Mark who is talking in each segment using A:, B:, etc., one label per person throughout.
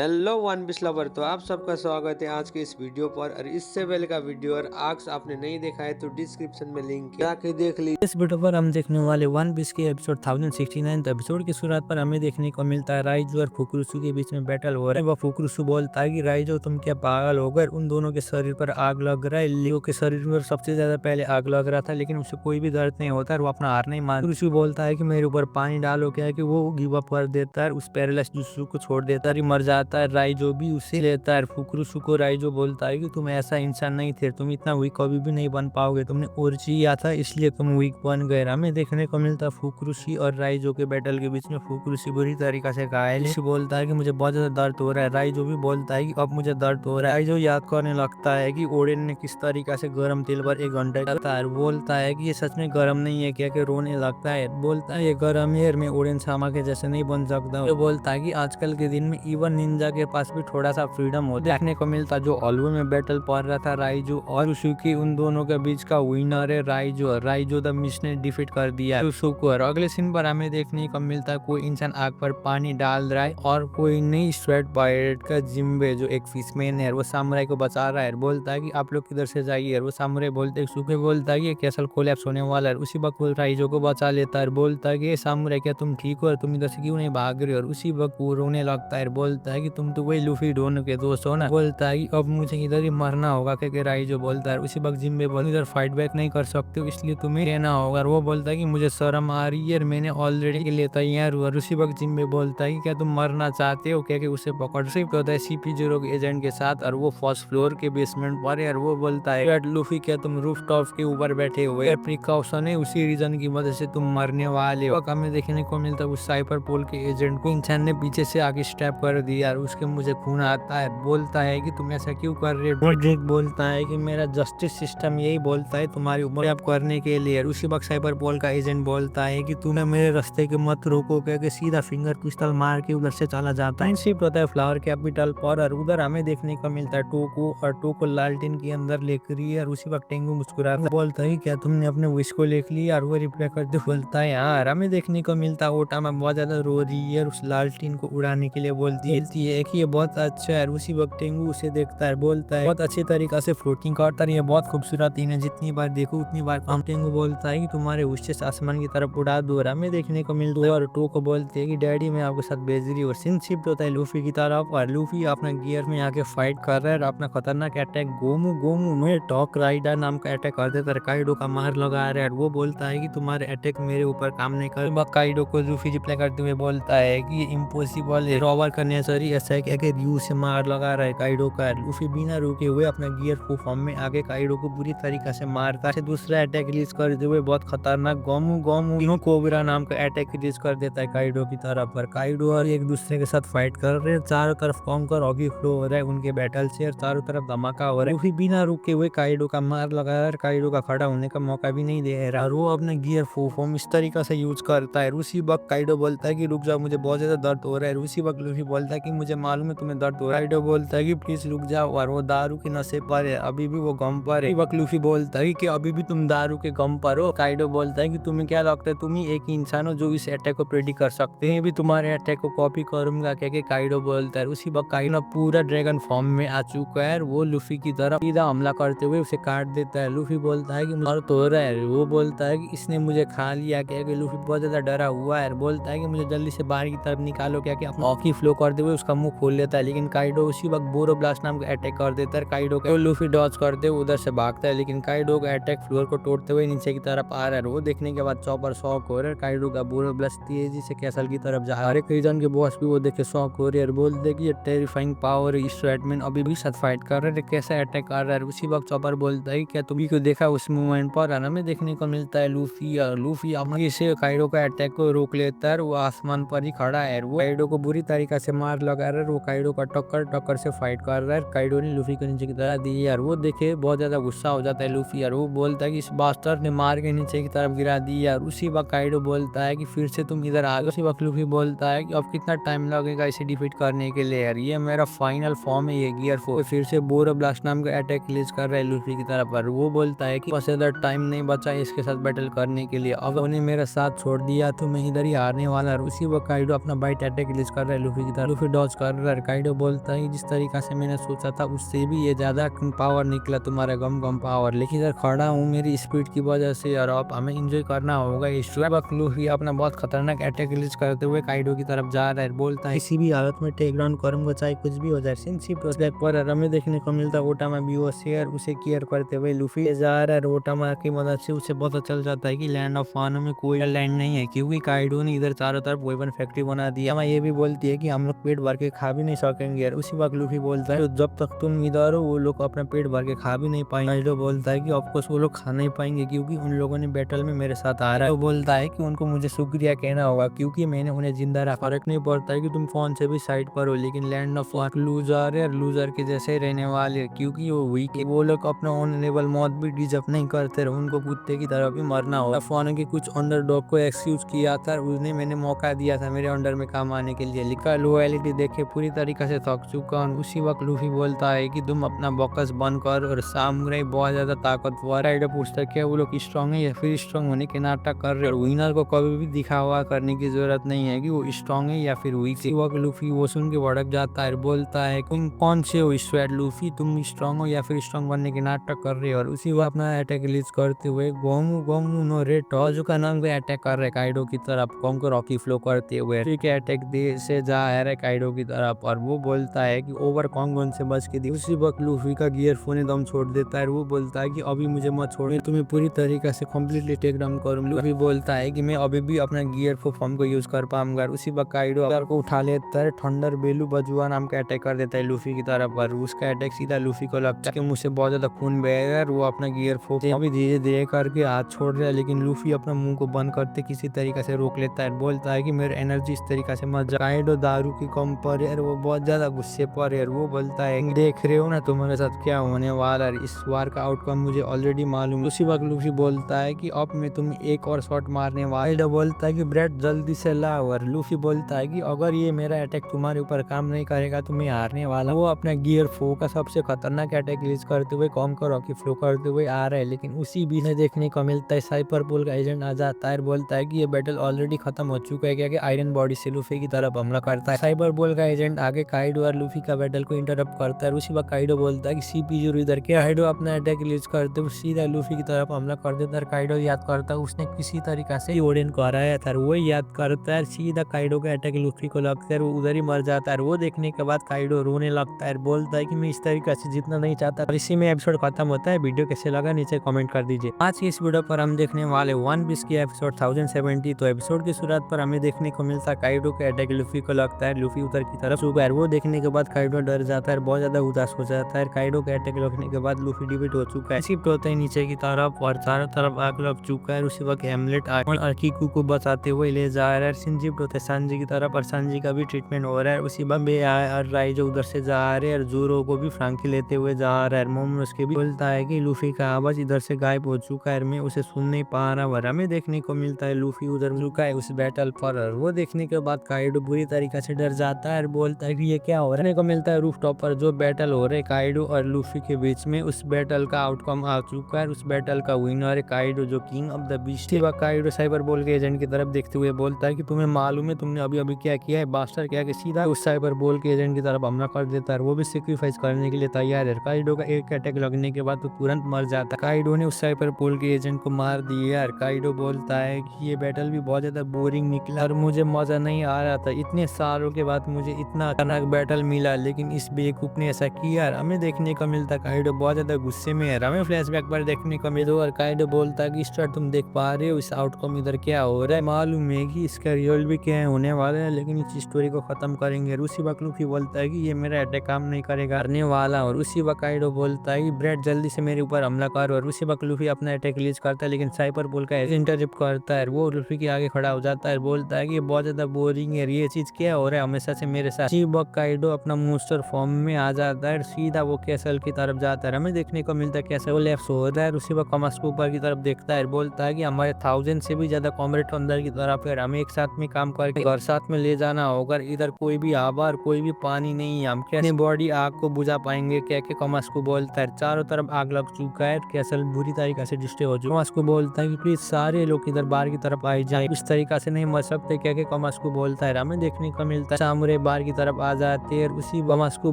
A: Hello one piece lover. तो आप सबका स्वागत है आज के इस वीडियो पर। और इससे पहले का वीडियो और आज आपने नहीं देखा है तो डिस्क्रिप्शन में लिंक है, जाके देख लीजिए।
B: इस वीडियो पर हम देखने वाले वन पीस के एपिसोड 1069 एपिसोड की शुरुआत पर हमें देखने को मिलता है राइजो और फुकुरुसु के बीच में बैटल हो रहा है। वह फुकुरुसु बोलता है कि राइजो तुम क्या पागल हो गए, उन दोनों के शरीर पर आग लग रहा है। लियो के शरीर पर सबसे ज्यादा पहले आग लग रहा था लेकिन उसे कोई भी दर्द नहीं होता है, वो अपना हार नहीं मानता। फुकुरुसु बोलता है कि मेरे ऊपर पानी डालो, क्या है कि वो गिव अप कर देता है, उस पैरालाइज जुत्सु को छोड़ देता है, मर जाता है। राइजो भी उसे लेता है। फुकुरुसु को राइजो बोलता है कि तुम ऐसा इंसान नहीं थे, तुम इतना वीक कभी भी नहीं बन पाओगे, तुमने ओरची किया था इसलिए तुम वीक बन गए। हमें देखने को मिलता है फुकुरुशी और राइजो के बैटल के बीच में फुकुरुशी बुरी तरीका से घायल है। बोलता है कि मुझे बहुत ज्यादा दर्द हो रहा है। राइजो भी बोलता है कि अब मुझे दर्द हो रहा है। राइजो याद करने लगता है कि ओडेन ने किस तरीका से गर्म तेल पर 1 घंटा करता है। बोलता है कि ये सच में गर्म नहीं है क्या, कि रोने लगता है। बोलता है ये गर्म है, मैं ओडेन सामा के जैसे नहीं बन सकता। तो बोलता है कि आजकल के दिन में इवन निंजा के पास भी थोड़ा सा फ्रीडम हो। देखने को मिलता जो ऑलवे में बैटल पड़ रहा था राइजो और उशुकी, उन दोनों के बीच का विनर है राइजो। राइजो द मिस ने डिफीट कर दिया उशुको। और अगले सीन पर हमें देखने को मिलता है कोई इंसान आग पर पानी डाल रहा है और कोई नहीं स्वेट पायरेट का जिम्बे जो एक फिशमैन है वो सामुराई को बचा रहा है। बोलता है कि आप लोग किधर से जाइए। वो सामुराई बोलते सुके बोलता है कि कैसल कोलैप्स होने वाला है। उसी वक्त वो राइजो को बचा लेता है। बोलता है कि सामुराई क्या तुम ठीक हो और तुम इधर से क्यों नहीं भाग रहे हो। और उसी वक्त वो रोने लगता है। बोलता है कि तुम तो वही लूफी डोनो के दोस्त हो ना। बोलता है कि अब मुझे इधर ही मरना होगा, क्योंकि राइजो बोलता है। उसी वक्त जिम्बे बोल इधर फाइट बैक नहीं कर सकते हो इसलिए तुम्हें रहना होगा। और वो बोलता है कि मुझे शर्म आ रही है, मैंने ऑलरेडी के लिए तैयार हुआ। उसी वक्त जिम्बे बोलता है कि क्या तुम मरना चाहते हो, क्या कि उसे पकड़ शिफ्ट होता है CP0 के एजेंट के साथ और वो फर्स्ट फ्लोर के बेसमेंट पर है। और वो बोलता है लूफी क्या तुम रूफ टॉप के ऊपर बैठे हुए, प्रिकॉशन है, उसी रीजन की वजह से तुम मरने वाले हो। हमें देखने को मिलता है उस साइपर पोल के एजेंट को इंसान ने पीछे से आगे स्टेप कर दिया और उसके मुझे खून आता है। बोलता है कि तुम ऐसा क्यों कर रहे हो। ड्रेक बोलता है कि मेरा जस्टिस सिस्टम यही बोलता है तुम्हारी उम्र आप करने के लिए। उसी वक्त साइबर पोल का एजेंट बोलता है कि तुम्हें मेरे रास्ते के मत रोको, क्योंकि सीधा फिंगर पिस्टल मार के उधर से चला जाता है। शिफ्ट होता है फ्लावर कैपिटल पर और उधर हमें देखने को मिलता है टोको। और टोको लालटेन के अंदर लेकर रही है और उसी वक्त टेंगू मुस्कुराता बोलता है क्या तुमने अपने विश को लिख लिया। और वो रिप्लाई करते बोलता है यार। हमें देखने को मिलता है ओटामा बहुत ज्यादा रो रही है और उस लालटेन को उड़ाने के लिए बोलती है कि ये बहुत अच्छा है। उसी वक्त टेंगू उसे देखता है, बोलता है बहुत अच्छी तरीका से फ्लोटिंग करता है, ये बहुत खूबसूरत है, जितनी बार देखो उतनी बार कम। टेंगू बोलता है कि तुम्हारे विशेष आसमान की तरफ उड़ा दो। हमें देखने को मिलता है और टोको बोलते है कि डैडी मैं आपके साथ भेज रही हूँ। सीन शिफ्ट होता है लूफी की तरफ और लूफी अपना गियर में आके फाइट कर रहा है और अपना खतरनाक अटैक गोमू गोमू में टॉक राइडर नाम का अटैक कर देता है। काइडो का मार लगा रहा है और वो बोलता है कि तुम्हारे अटैक मेरे ऊपर काम नहीं कर। काइडो को लूफी रिप्लाई करते हुए बोलता है कि ये इम्पॉसिबल है, रॉबर का नेचर ही ऐसा है कि रियू से मार लगा रहा है काइडो का। लूफी बिना रुके हुए अपना गियर फॉर्म में आगे काइडो को बुरी तरीका से मारता है। दूसरा अटैक रिलीज करते हुए बहुत खतरनाक गोमू गोमू कोबरा नाम का अटैक रिलीज कर देता है काइडो की तरफ। पर काइडो और एक दूसरे के साथ फाइट कर रहे हैं। चारों तरफ कॉन्कर ऑगी फ्लो हो रहा है उनके बैटल से और चारों तरफ धमाका हो रहा है। लूफी बिना रुके हुए काइडो का मार लगा रहा है, काइडो का खड़ा होने का मौका भी नहीं दे रहा और वो अपने गियर फॉर्म इस तरीका से यूज करता है। उसी वक्त काइडो बोलता है कि रुक जाओ मुझे बहुत ज्यादा दर्द हो रहा है। उसी वक्त लूफी बोलता है कि मुझे मालूम है तुम्हें दर्द हो रहा है। काइडो बोलता है कि प्लीज रुक जाओ और वो दारू के नशे पर है, अभी भी वो गम पर है। वक्त लूफी बोलता है कि अभी भी तुम दारू के गम पर हो। काइडो बोलता है कि तुम्हें क्या लगता है तुम ही एक इंसान हो जो इस अटैक को प्रेडिक्ट कर सकते हैं, भी तुम्हारे अटैक को कॉपी करूंगा, क्या कि काइडो बोलता है। उसी वक्त काइडो पूरा ड्रैगन फॉर्म में आ चुका है। वो लूफी की तरफ सीधा हमला करते हुए उसे काट देता है। लूफी बोलता है कि मुझे तो हो रहा है। वो बोलता है कि इसने मुझे खा लिया, क्या कि लूफी बहुत ज्यादा डरा हुआ है। बोलता है कि मुझे जल्दी से बाहर की तरफ निकालो, क्या कि अपना ऑकी फ्लो करते हुए उसका मुंह खोल लेता है। लेकिन काइडो उसी वक्त बोरो ब्लास्ट नाम का अटैक कर देता है। काइडो को लूफी डॉज करते हुए उधर से भागता है लेकिन काइडो का अटैक फ्लोर को तोड़ते हुए नीचे की तरफ आ रहा है। वो देखने के बाद चॉपर शॉक हो रहा है। काइडो का बोरो ब्लास्ट तेजी से कैसल की तरफ जा रहा है। रीजन के बॉस भी वो देख के शॉक हो रही है और बोलते हैं कि ये टेरिफाइंग पावर इस एडमिन अभी भी साथ फाइट कर रहे हैं, कैसा अटैक कर रहा है। उसी वक्त चॉपर बोलता है क्या तुम को देखा उस मूवमेंट पर। हमें देखने को मिलता है लूफी अपने से काइडो का अटैक को रोक लेता है। वो आसमान पर ही खड़ा है, वो काइडो को बुरी तरीका से मार लगा रहा है। वो काइडो का टक्कर से फाइट कर रहा है। काइडो ने लूफी को नीचे की तरफ दी यार। वो देखे बहुत ज्यादा गुस्सा हो जाता है लूफी यार। वो बोलता है कि इस बास्टर ने मार के नीचे की तरफ गिरा दी यार। उसी वक्त काइडो बोलता है कि फिर से तुम इधर आ गए। उसी वक्त लूफी बोलता है कि अब कितना टाइम लगेगा इसे डिफीट करने के लिए यार, ये मेरा फाइनल फॉर्म है ये गियर 4। फिर से बोरो ब्लास्ट नाम का अटैक रिलीज कर रहा है लूफी की तरफ पर। वो बोलता है कि बस ज्यादा टाइम नहीं बचा इसके साथ बैटल करने के लिए, अब उन्हें मेरा साथ छोड़ दिया तो मैं इधर ही हारने वाला। उसी वक्त काइडो अपना बाइट अटैक रिलीज कर रहा है लूफी की तरफ। लूफी डॉज अप्रोच कर रहा है। काइडो बोलता है जिस तरीका से मैंने सोचा था उससे भी ये ज़्यादा पावर निकला तुम्हारा गम पावर, लेकिन इधर खड़ा हूँ मेरी स्पीड की वजह से और अब हमें एंजॉय करना होगा। इस वक्त लूफी अपना बहुत खतरनाक अटैक रिलीज करते हुए काइडो की तरफ जा रहा है। बोलता है किसी भी हालत में टेक डाउन करूंगा चाहे कुछ भी हो जाए। सिंसिप पर हमें देखने को मिलता है ओटामा भी वो शेयर उसे केयर करते हुए लूफी जा रहा है। ओटामा की मदद से उसे पता चल जाता है कि लैंड ऑफ वानो में कोई लैंड नहीं है क्योंकि काइडो ने इधर चारों तरफ वेपन फैक्ट्री बना दिया। मैं ये भी बोलती है कि हम लोग पेट भर के खा भी नहीं सकेंगे यार। उसी वक्त लूफी बोलता है जब तक तुम इधर हो वो लोग अपना पेट भर के खा भी नहीं पाएंगे। काइडो बोलता है कि ऑफकोर्स वो लोग खा नहीं पाएंगे क्योंकि उन लोगों ने बैटल में मेरे साथ आ रहा है। तो बोलता है कि उनको मुझे शुक्रिया कहना होगा क्योंकि मैंने उन्हें जिंदा रखा। फर्क नहीं पड़ता है कि तुम कौन से भी साइड पर हो, लेकिन लैंड ऑफ लूजर है, लूजर के जैसे रहने वाले क्योंकि वो वीक है। वो लोग अपना ऑनरेबल मौत भी डिजर्व नहीं करते रहे, उनको कुत्ते की तरह भी मरना होगा। अफवानों के कुछ अंडरडॉग को एक्सक्यूज किया था, उसने मैंने मौका दिया था मेरे अंडर में काम आने के लिए। लिखा लॉयल्टी देखे पूरी तरीके से थक चुका हूँ। उसी वक्त लूफी बोलता है कि तुम अपना बॉकस बंद कर और सामुराई बहुत ज्यादा ताकतवर है। पूछता है क्या वो लोग स्ट्रांग है या फिर स्ट्रांग होने के नाटक कर रहे हैं। विनर को कभी भी दिखावा करने की जरूरत नहीं है कि वो स्ट्रांग है या फिर वीक है। वक्त लूफी वो सुन के भड़क जाता है, बोलता है तुम कौन से हो स्वेट लूफी, तुम स्ट्रांग हो या फिर स्ट्रांग बनने के नाटक कर रहे हो। और उसी वक्त अपना अटैक रिलीज करते हुए गोमू गोमू नो रेड टॉजू का नाम पे अटैक कर रहे काइडो की तरफ। गोम को रॉकी फ्लो करते हुए ठीक है अटैक दे से जा रहा है काइडो की तरफ और वो बोलता है कि ओवर कॉन्गन से बच के दी। उसी वक्त लूफी का गियर फोन दम छोड़ देता है। वो बोलता है कि अभी मुझे मत छोड़, मैं तुम्हें पूरी तरीके से कम्प्लीटली टेक डाउन करूँ। लूफी बोलता है कि मैं अभी भी अपना गियर फॉर्म को यूज कर पाऊंगा। उसी वक्त काइडो को उठा लेता है, थंडर बेलू बजुआ नाम का अटैक कर देता है लूफी की तरफ और उसका अटैक सीधा लूफी को लगता है कि मुझसे बहुत ज्यादा खून बह रहा है। वो अपना गियर फोक अभी धीरे धीरे करके हाथ छोड़ रहा है, लेकिन लूफी अपना मुंह को बंद करते किसी तरीके से रोक लेता है। बोलता है कि मेरे एनर्जी इस तरीके से मत जा। काइडो दारू की कम पर है, वो बहुत ज्यादा गुस्से पर है। वो बोलता है देख रहे हो ना तुम्हारे साथ क्या होने वाला है, इस वार का आउटकम मुझे ऑलरेडी मालूम। उसी वक्त लूफी बोलता है कि अब मैं तुम्हें एक और शॉट मारने वाला। काइडो बोलता है कि ब्रेड जल्दी से ला। और लूफी बोलता है कि अगर ये मेरा अटैक तुम्हारे ऊपर काम नहीं करेगा तो मैं हारने वाला। वो अपना गियर फो का सबसे खतरनाक अटैक रिलीज करते हुए कॉम का रॉकी फ्लो करते हुए आ रहा है, लेकिन उसी बीच में देखने को मिलता है साइपर पुल का एजेंट आ जाता है। बोलता है कि ये बैटल ऑलरेडी खत्म हो चुका है, क्या आयरन बॉडी से लूफी की तरफ हमला करता है। साइबर पुल का एजेंट आगे काइडो और लूफी का बैटल को इंटरप्ट करता है। उसी वक्त काइडो बोलता है कि सीपीयू इधर के। काइडो अपना अटैक रिलीज करते हुए सीधा लूफी की तरफ हमला कर देता है। काइडो याद करता है उसने किसी तरीके से ओडेन को हराया था, वो याद करता है। सीधा काइडो का अटैक लूफी को लगता है, वो उधर ही मर जाता है। वो देखने के बाद काइडो रोने लगता है, बोलता है कि मैं इस तरीके से जीतना नहीं चाहता। और इसी में एपिसोड खत्म होता है। वीडियो कैसे लगा नीचे कमेंट कर दीजिए। आज की इस वीडियो पर हम देखने वाले वन पीस की एपिसोड 1070। तो एपिसोड की शुरुआत पर हमें देखने को मिलता है काइडो के अटैक लूफी को लगता है लूफी उधर की तरफ सुबह। वो देखने के बाद काइडो डर जाता है, बहुत ज्यादा उदास हो जाता है। काइडो के अटैक लगने के बाद लूफी डिबेट हो चुका है, शिफ्ट होते हैं नीचे की तरफ और चारों तरफ आग लग चुका है। उसी वक्त हेमलेट और कीकू को बचाते हुए ले जा रहा है। शिफ्ट होते सांजी की तरफ और सांजी का भी ट्रीटमेंट हो रहा है। उसी वक्त बे और राइजो उधर से जा रहे हैं और जोरो को भी फ्रांकी लेते हुए जा रहा है। मोमो उसके भी बोलता है कि लूफी का आवाज इधर से गायब हो चुका है, मैं उसे सुन नहीं पा रहा। और हमें देखने को मिलता है लूफी उधर रुका है उस बैटल पर। वो देखने के बाद काइडो बुरी तरीके से डर जाता है और बोलता है कि ये क्या हो रहा है। को मिलता है रूफटॉप पर जो बैटल हो रहे है काइडो और लूफी के बीच में, उस बैटल का आउटकम आ चुका है। उस बैटल का विनर है काइडो जो किंग ऑफ द बीस्ट है। काइडो साइबर बोल के एजेंट की तरफ देखते हुए बोलता है कि तुम्हें मालूम है तुमने अभी अभी क्या किया है बास्टर, क्या कि सीधा उस साइबर बोल के एजेंट की तरफ हमला कर देता है। वो भी सेक्रीफाइस करने के लिए तैयार है। काइडो का एक अटैक लगने के बाद तो तुरंत मर जाता है। काइडो ने उस साइबर बोल के एजेंट को मार दिया। काइडो बोलता है कि ये बैटल भी बहुत ज्यादा बोरिंग निकला और मुझे मजा नहीं आ रहा था, इतने सालों के बाद मुझे इतना खतरनाक बैटल मिला, लेकिन इस बेवकूफ ने ऐसा किया। हमें देखने को मिलता है काइडो बहुत ज्यादा गुस्से में है। हमें फ्लैशबैक पर देखने को मिला और काइडो बोलता है कि स्टार तुम देख पा रहे हो इस आउटकम इधर क्या हो रहा है, मालूम है कि इसका रिजल्ट भी क्या होने वाला है, लेकिन इस स्टोरी को खत्म करेंगे। उसी वक्त लूफी बोलता है कि ये मेरा अटैक काम नहीं करेगा, करने वाला। और उसी वक्त काइडो बोलता है कि ब्रेड जल्दी से मेरे ऊपर हमला कर। और उसी वक्त लूफी अपना अटैक रिलीज करता है, लेकिन साइपर बोल का इंटरप्ट करता है। वो लूफी के आगे खड़ा हो जाता है, बोलता है कि ये बहुत ज्यादा बोरिंग है, ये चीज क्या हो रहा है हमेशा से मेरे साथ। उसी वक्त काइडो अपना मोस्टर फॉर्म में आ जाता है, सीधा वो कैसल की तरफ जाता है। हमें देखने को मिलता है कैसे वो लेफ्ट हो रहा है। उसी वक्त कमास को ऊपर की तरफ देखता है, बोलता है कि हमारे 1000 से भी ज्यादा कॉमरेड अंदर की तरफ है, हमें एक साथ में काम करके घर साथ में ले जाना होगा। इधर कोई भी आबार कोई भी पानी नहीं है, हम कैसे बॉडी आग को बुझा पाएंगे, क्या के कमास को बोलता है। चारों तरफ आग लग चुका है, कैसल बुरी तरीके से डिस्ट्रॉय हो चुका है। कमास को बोलता है कि प्लीज सारे लोग इधर बाहर की तरफ आए जाए, इस तरीका से नहीं मर सकते, क्या के कमास को बोलता है। हमें देखने को मिलता है सामुराई सामुराई बार की तरफ आ जाते हैं। उसी मास्को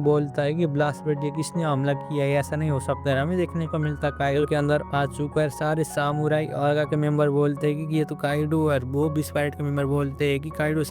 B: बोलता है कि ब्लास्ट पर ये किसने हमला किया है, ऐसा नहीं हो सकता है। हमें देखने को मिलता काइडो के अंदर आ चुका है। सारे सामुराई आगा के मेंबर बोलते हैं कि ये तो काइडो है। वो बीस पाइट के मेंबर बोलते हैं कि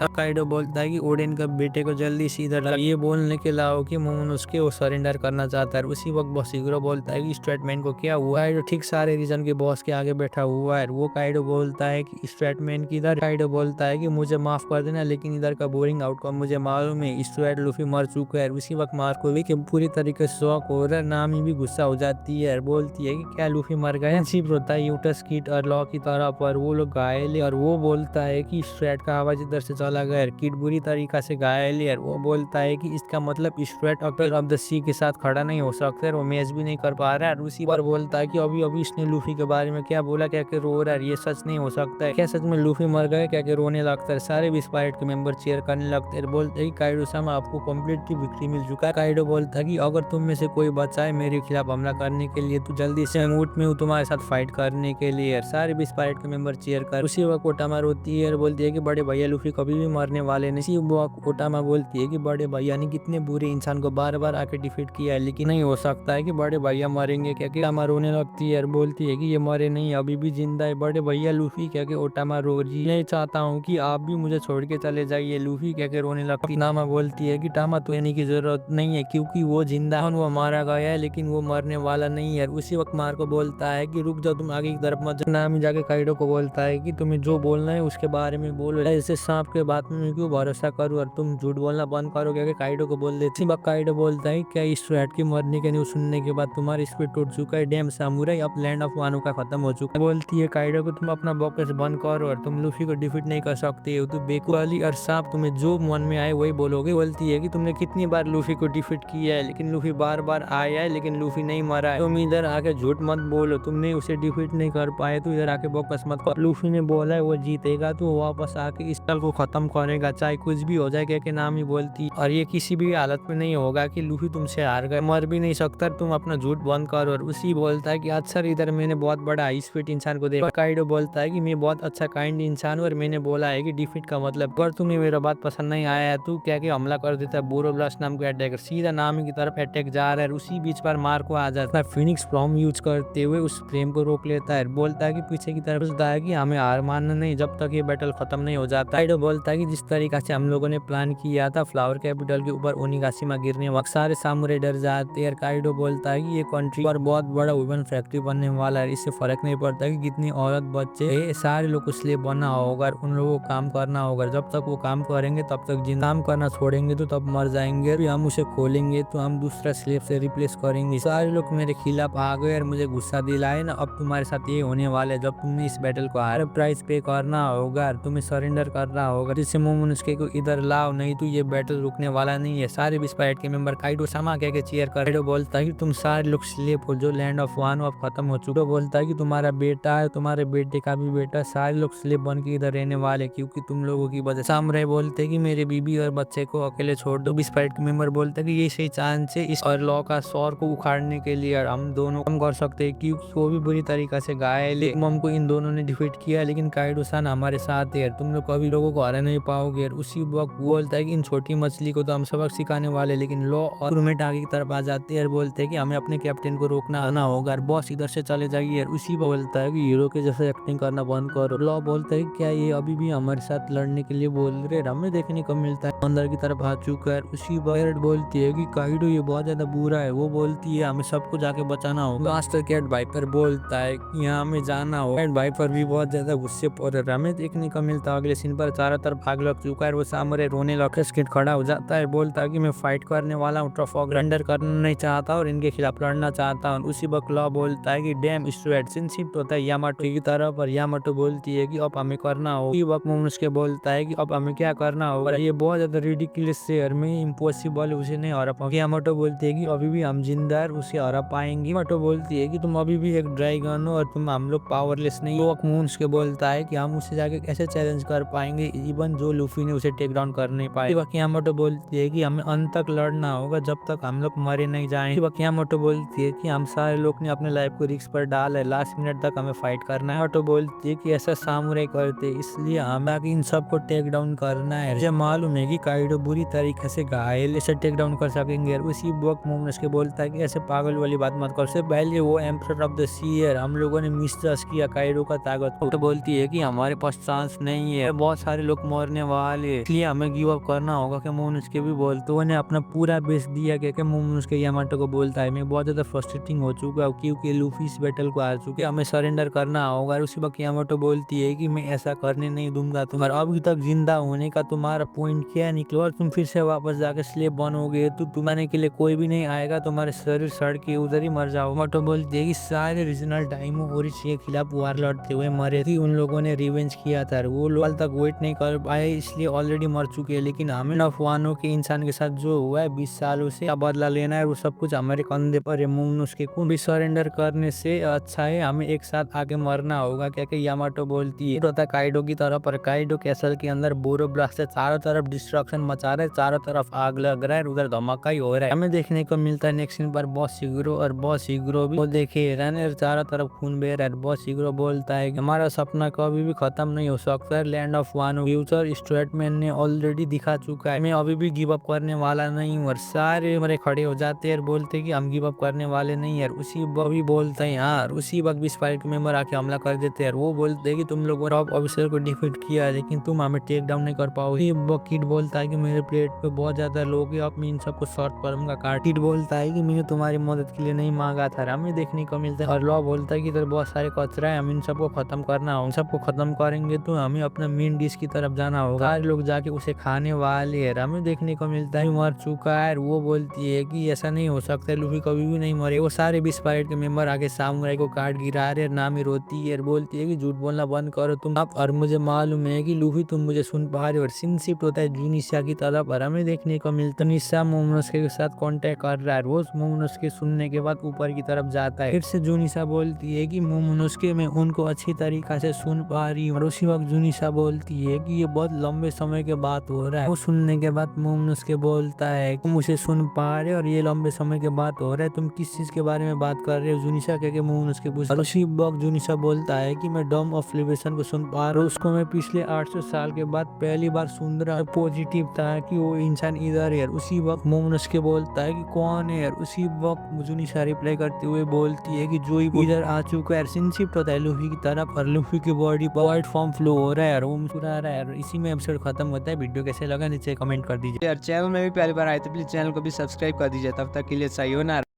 B: काइडो बोलता है कि ओडेन का बेटे को जल्दी से इधर ये बोलने के लाओ कि मोमन उसके वो सरेंडर करना चाहता है। उसी वक्त बॉसिग्रो बोलता है कि स्ट्रेटमैन को क्या हुआ है, ठीक सारे रीजन के बॉस के आगे बैठा हुआ है। वो काइडो बोलता है कि स्ट्रेटमैन की इधर काइडो बोलता है कि मुझे माफ कर देना, लेकिन इधर का बोरिंग आउटकम मुझे मालूम है। स्ट्रेट लूफी मर चुका है। उसी वक्त मार्को भी पूरी तरीके से शॉक हो रहा है। नामी भी गुस्सा हो जाती है और बोलती है कि क्या लूफी मर गया। शिप रोता है यूटस किड और लॉ की तरह पर वो लोग घायल है और वो बोलता है कि स्ट्रेट का आवाज इधर से चला गया। किड बुरी तरीका से घायल है और वो बोलता है कि इसका मतलब स्ट्रेट ऑक्टर ऑफ द सी के साथ खड़ा नहीं हो सकता है, वो मैच भी नहीं कर पा रहा है। और उसी पर बोलता है कि अभी अभी इसने लूफी के बारे में क्या बोला, क्या कि रो रहा है, ये सच नहीं हो सकता है। क्या सच में लूफी मर गया, क्या कि रोने लगता है। सारे 20 पायरेट के मेंबर चेयर करने लगते हैं। बोलते हैं कि काइडो सामा आपको कंप्लीटली विक्ट्री मिल चुका है। काइडो बोलता है कि अगर तुम में से कोई बचा है मेरे खिलाफ हमला करने के लिए तो जल्दी से ऊँट में हूँ तुम्हारे साथ फाइट करने के लिए। सारे 20 पायरेट के मेंबर चेयर कर। उसी वक्त ओटामा रोती है और बोलती है कि बड़े भैया लूफी कभी भी मरने वाले नहीं। इसी वक्त ओटामा बोलती है कि बड़े भैया ने कितने बुरे इंसान को बार बार आके डिफीट किया है, लेकिन नहीं हो सकता है कि बड़े भैया मरेंगे। क्या कि ओटामा रोने लगती है और बोलती है कि ये मरे नहीं, अभी भी जिंदा है बड़े भैया लूफी। क्या कि ओटामा रो रही है, चाहता हूँ कि आप भी मुझे छोड़ के चले जाइए। लूफी क्या कि रोने लगती है। नामा बोलती है कि टामा तो यानी की जरूरत नहीं है क्योंकि वो जिंदा है, वो मारा गया है, लेकिन वो मरने वाला नहीं है। उसी वक्त मार्को बोलता है कि रुक जाओ, तुम आगे की तरफ मत जाओ। नामी जाके काइडो को बोलता है कि तुम्हें जो बोलना है उसके बारे में बोलो, ऐसे सांप के बात में क्यों भरोसा करूँ और तुम झूठ बोलना बंद करो। क्या काइडो को बोल देती। काइडो बोलता है क्या इस स्ट्रेट के मरने के न्यूज़ सुनने के बाद तुम्हारी स्पीड टूट चुका है, डैम सामुराई अब लैंड ऑफ वानो का खत्म हो चुका है। बोलती है काइडो को तुम अपना बकवास बंद करो और तुम लूफी को डिफीट नहीं कर सकते हो, तो बेकुआली और सांप तुम्हें जो मन में आए वही बोलोगे। बोलती है कि तुमने कितनी बार लूफी को डिफीट किया है, लेकिन लूफी बार बार आया है, लेकिन लूफी नहीं मरा है। तुम इधर आके झूठ मत बोलो, तुमने उसे डिफीट नहीं कर पाए तो इधर आके बकवास मत करो। लूफी ने बोला है वो जीतेगा तो वापस आके इस साल को खत्म करेगा, चाहे कुछ भी हो जाए। क्या नाम ही बोलती और ये किसी भी हालत में नहीं होगा कि लूफी तुमसे हार गए, मर भी नहीं सकता, तुम अपना झूठ बंद करो। और उसी बोलता है कि अच्छा इधर मैंने बहुत बड़ा हाई स्पीड इंसान को देखा। काइडो बोलता है कि मैं बहुत अच्छा काइंड इंसान हूँ और मैंने बोला है कि डिफीट का मतलब अगर तुम्हें मेरा बात पसंद नहीं आया है तो क्या हमला कर देता है। बोरोब्लास्ट नाम का अटैकर सीधा नामी की तरफ अटैक जा रहा है। उसी बीच पर मार्को आ जाता है, फिनिक्स फ्लॉम यूज करते हुए उस फ्लेम को रोक लेता है। बोलता है कि पीछे की तरफ सोचता है कि हमें हार मानना नहीं जब तक ये बैटल खत्म नहीं हो जाता। काइडो बोलता है कि जिस तरीका से हम लोगों ने प्लान किया था फ्लावर कैपिटल के ऊपर ओनिगाशिमा गिरने वक्त सारे सामुराई डर जाते हैं। काइडो बोलता है कि ये कंट्री पर बहुत बड़ा वेपन फैक्ट्री बनने वाला है, इससे फर्क नहीं पड़ता कि कितनी औरत बच्चे सारे लोग को स्लेव बनना होगा और उन लोगों को काम करना होगा। जब तक वो काम करेंगे तब तक जिन काम करना छोड़ेंगे तो तब मर जाएंगे। फिर हम उसे खोलेंगे तो हम दूसरा स्लेव से रिप्लेस करेंगे। सारे लोग मेरे खिलाफ आ गए और मुझे गुस्सा दिलाए ना, अब तुम्हारे साथ ये होने वाला है। जब तुमने इस बैटल को हारे प्राइस पे करना होगा, तुम्हें सरेंडर करना होगा, जिससे मोमोनोसुके को इधर लाओ, नहीं तो ये बैटल रुकने वाला नहीं है। सारे 20 पायरेट के मेंबर काइडो सामा कह के चीयर कर। काइडो बोलता है कि तुम सारे लोग स्लेव हो, जो लैंड ऑफ वानो अब खत्म हो चुका। बोलता है कि तुम्हारा बेटा है, तुम्हारे बेटे का भी बेटा, सारे लोग स्लेव बन के इधर रहने वाले क्योंकि तुम लोगों की वजह। सामुराई बोलते हैं कि मेरे बीबी और बच्चे को अकेले छोड़ दो। 20 पायरेट के मेंबर बोलते हैं कि ये सही चांस है इस और लॉ का सौर को उखाड़ने के लिए, और हम दोनों कम कर सकते हैं क्योंकि वो भी बुरी तरीका से घायल है। हमको इन दोनों ने डिफीट किया, लेकिन काइडो सान हमारे साथ है, तुम लोग कभी लोगों को हरा नहीं पाओगे। उसी वक्त बोलता है कि इन छोटी मछली को तो हम सबक सिखाने वाले, लेकिन लॉ और क्रूमेट आगे की तरफ आ जाते हैं और बोलते हैं कि हमें अपने कैप्टन को रोकना आना होगा और बॉस इधर से चले जाइए। उसी बोलता है कि हीरो के जैसे एक्टिंग करना बंद करो। लॉ बोलता है क्या ये अभी भी हमारे साथ लड़ने के लिए बोल रहे, हमें देखने को मिलता है अंदर की तरफ आ चुका है। उसी पायरेट बोलती है कि काइडो ये बहुत ज्यादा बुरा है, वो बोलती है हमें सबको जाके बचाना होगा। मास्टर कैट वाइपर बोलता है कि यहाँ हमें जाना हो। कैट वाइपर भी बहुत ज्यादा गुस्से पर हमें देखने को मिलता है अगले सीन पर चारों तरफ आग लग चुका है। वो सामने रोने लगकर स्किट खड़ा हो जाता है, बोलता है कि मैं फाइट करने वाला हूँ, ट्रफॉगर करना नहीं चाहता और इनके खिलाफ लड़ना चाहता हूँ। उसी वक्त लॉ बोलता है कि डैम स्टूडेंट सिंसिप होता है यामाटो की तरफ, और यामाटो बोलती है कि अब हमें करना हो। उसी वक्त मोमोनोसुके बोलता है कि अब हमें क्या करना होगा, ये बहुत ज्यादा रिडिकुलस है, में इम्पॉसिबल है, उसे नहीं हरा पाऊंगी। यामाटो बोलती है कि अभी भी हम जिंदा है, उसे हरा पाएंगे। यामाटो बोलती है कि तुम अभी भी एक ड्रैगन हो और तुम हम लोग पावरलेस नहीं हो। मोमोनोसुके बोलता है कि हम उसे जाके कैसे चैलेंज कर पाएंगे इवन जो लूफी ने उसे टेक डाउन कर नहीं पाए। यामाटो बोलती है कि हमें अंत तक लड़ना होगा जब तक हम लोग मरे नहीं जाएं। यामाटो बोलती है कि हम सारे लोग ने अपने लाइफ को रिस्क पर डाला है, लास्ट मिनट तक हमें फाइट करना है। यामाटो बोलती है कि ऐसा सामुराई करते इसलिए हमें इन सबको टेक डाउन करना है। मुझे मालूम है कि कि काइडो बुरी तरीके से घायल इसे टेक डाउन कर सकेंगे। और उसी वक्त मोमोनोसुके बोलता है कि ऐसे पागल वाली बात मत कर, उससे पहले वो एम्परर ऑफ द सी है, हम लोगों ने मिसट्रस्ट किया काइडो का ताकत को। तो बोलती है कि हमारे पास चांस नहीं है, बहुत सारे लोग मरने वाले, इसलिए हमें गिव अप करना होगा। कि मोमोनोसुके भी बोलते उन्हें अपना पूरा बेस दिया कि मोमोनोसुके यामाटो को बोलता है मैं बहुत ज्यादा फ्रस्ट्रेटिंग हो चुका हूँ क्योंकि लूफी इस बैटल को हार चुके, हमें सरेंडर करना होगा। और उसी वक्त यामाटो बोलती है कि मैं ऐसा करने नहीं दूंगा तुम्हारा, अभी तक जिंदा होने का तुम्हारा पॉइंट क्या निकलो और तुम फिर से वापस जाकर स्लेव बनोगे तो तुम्हारे के लिए कोई भी नहीं आएगा, तुम्हारे शरीर सड़ के उधर ही मर जाओ। यामाटो बोलती है कि सारे रीजनल डाइमो और के खिलाफ वार लड़ते हुए मरे थे, उन लोगों ने रिवेंज किया था, वो लोग तक वेट नहीं कर पाए इसलिए ऑलरेडी मर चुके हैं, लेकिन हमें नफवानों के इंसान के साथ जो हुआ है 20 सालों से बदला लेना है, वो सब कुछ हमारे कंधे पर है। मोमोनोसुके को भी सरेंडर करने से अच्छा है हमें एक साथ आगे मरना होगा। क्या कि यामाटो बोलती है तो काइडो की तरफ, पर काइडो कैसल के अंदर बोरो ब्लास्ट से चारों तरफ डिस्ट्रक्शन मचा रहा है, चारों तरफ आग लग रहा है, उधर धमाका ही हो रहा है। हमें देखने को मिलता है नेक्स्ट सीन पर बॉस शिगुरो, और बॉस शिगुरो भी वो देखे रन चारों तरफ खून बह रहा है। बॉस शिगुरो बोलता है कि हमारा सपना कभी भी खत्म नहीं हो सकता, लैंड ऑफ वानो फ्यूचर स्टेटमेंट ने ऑलरेडी दिखा चुका है, मैं अभी भी गिव अप करने वाला नहीं हूँ। और सारे मेरे खड़े हो जाते हैं और बोलते कि हम गिव अप करने वाले नहीं है। उसी भी बोलते हैं यार, उसी वक्त भी स्पाइक मेंबर आके हमला कर देते हैं, वो बोलते हैं कि तुम लोगों ने टॉप ऑफिसर को डिफीट किया है लेकिन तुम हमें टेक डाउन नहीं कर पाओगे। किड बोलता है कि मेरे प्लेट पे बहुत ज्यादा लोग हैं, अब मैं इन सबको शॉर्ट करूंगा। किड बोलता है कि मैंने तुम्हारी मदद के लिए नहीं मांगा था, हमें देखने को मिलता है। और लॉ बोलता है कि इधर बहुत सारे कचरा है, हम इन सबको खत्म करना होगा, सबको खत्म करेंगे तो हमें अपना मेन डिश की तरफ जाना होगा, सारे लोग जाके उसे खाने वाले हैं। हमें देखने को मिलता है मर चुका है, वो बोलती है कि ऐसा नहीं हो सकता, लूफी कभी भी नहीं मरे। वो सारे 20 पायरेट के मेंबर आके सामुराई को काट गिरा रहे, नामी रोती है, बोलती है कि झूठ बोलना बंद करो तुम आप, और मुझे मालूम है कि लूफी तुम मुझे सुन पा रहे हो। और सीन शिफ्ट होता है जुनिसा की तरफ, और हमें देखने को मिलता है निशा मोमोनोसुके के साथ कांटेक्ट कर रहा है, वो मोमोनोसुके सुनने के बाद ऊपर की तरफ जाता है। फिर से जुनिसा बोलती है कि मोमोनोसुके मैं उनको अच्छी तरीका से सुन पा रही हूँ। और उसी वक्त जुनिसा बोलती है कि ये बहुत लंबे समय के बाद हो रहा है। वो सुनने के बाद मोमोनोसुके बोलता है तुम मुझे सुन पा रहे हो और ये लंबे समय के बाद हो रहा है, तुम किस चीज के बारे में बात कर रहे हो? जुनिसा कह के मोमोनोसुके पूछता है। और उसी वक्त जुनिसा बोलता है कि मैं डम ऑफ लिबरेशन को सुन पा रहा हूँ, उसको मैं पिछले 800 साल के बाद पहली बार सुन रहा, पॉजिटिव था कि वो इंसान इधर है। उसी वक्त मोमोनोसुके बोलता है कि कौन है? उसी वक्त जुनिसा रिप्लाई करते हुए बोलती है कि जो इधर आ चुका है। सीन शिफ्ट होता है लूफी की तरफ, और लूफी की बॉडी वाइट फॉर्म फ्लो हो रहा है और वो मुस्कुरा रहा है। और इसी में एपिसोड खत्म होता है। वीडियो कैसे लगा नीचे कमेंट कर दीजिए।
A: यार चैनल में भी पहली बार आए तो प्लीज चैनल को भी सब्सक्राइब कर दीजिए। तब तक के लिए सायोनारा।